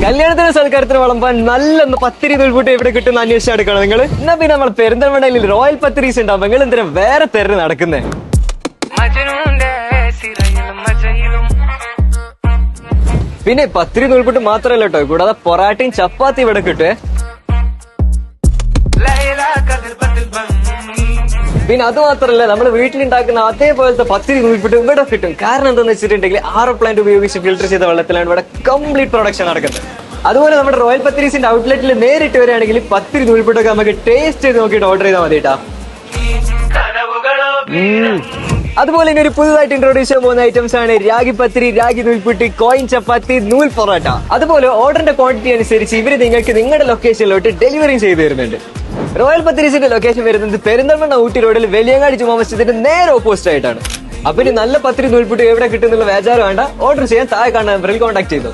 കല്യാണത്തിന് സൽക്കാരത്തിന് വിളമ്പാൻ നല്ലൊന്ന് പത്തിരി നൂൽപൂട്ട് എവിടെ കിട്ടുന്ന അന്വേഷിച്ച് നടക്കണം നിങ്ങൾ. എന്നാ പിന്നെ നമ്മൾ പെരിന്തൽമണ്ണയിൽ റോയൽ പത്തിരീസ് ഉണ്ടാവും. നിങ്ങൾ എന്തിനാ വേറെ തെരഞ്ഞ് നടക്കുന്നേ? പിന്നെ പത്തിരി നൂൽപൂട്ട് മാത്രമല്ല കേട്ടോ, കൂടാതെ പൊറാട്ടയും ചപ്പാത്തി ഇവിടെ കിട്ടുവേ. പിന്നെ അത് മാത്രമല്ല, നമ്മൾ വീട്ടിലുണ്ടാക്കുന്ന അതേപോലത്തെ പത്തിരി നൂൽപുട്ട് ഇവിടെ കിട്ടും. കാരണം എന്താണെന്ന് വെച്ചിട്ടുണ്ടെങ്കിൽ ആറോ പ്ലാന്റ് ഉപയോഗിച്ച് ഫിൽറ്റർ ചെയ്ത വെള്ളത്തിലാണ് ഇവിടെ കംപ്ലീറ്റ് പ്രൊഡക്ഷൻ നടക്കുന്നത്. അതുപോലെ നമ്മുടെ റോയൽ പത്തിരീസിന്റെ ഔട്ട്ലെറ്റിൽ നേരിട്ട് വരികയാണെങ്കിൽ പത്തിരി നൂൽപുട്ടൊക്കെ നമുക്ക് ടേസ്റ്റ് ചെയ്ത് നോക്കിയിട്ട് ഓർഡർ ചെയ്താൽ മതി കേട്ടാ. അതുപോലെ ഇനി ഒരു പുതുതായിട്ട് ഇൻട്രോഡ്യൂസ് ചെയ്യാൻ പോകുന്ന ഐറ്റംസ് ആണ് രാഗി പത്തിരി, രാഗി നൂൽപുട്ട്, കോയിൻ ചപ്പാത്തി, നൂൽ പൊറോട്ട. അതുപോലെ ഓർഡറിന്റെ ക്വാണ്ടിറ്റി അനുസരിച്ച് ഇവര് നിങ്ങൾക്ക് നിങ്ങളുടെ ലൊക്കേഷനിലോട്ട് ഡെലിവറി ചെയ്തു തരുന്നുണ്ട്. റോയൽ പത്തിരീസിന്റെ ലൊക്കേഷൻ വരുന്നത് പെരിന്തൽമണ്ണ ഊട്ടി റോഡിൽ വലിയങ്ങാടി ജുമാ മസ്ജിദിന്റെ നേരെ ഓപ്പോസിറ്റ് ആയിട്ടാണ്. അപ്പൊ ഇനി നല്ല പത്തിരി നൂൽപുട്ട് എവിടെ കിട്ടുന്നുള്ള വേജാറ് വേണ്ട, ഓർഡർ ചെയ്യാൻ താഴെ കാണുന്ന നമ്പറിൽ കോൺടാക്ട് ചെയ്തു.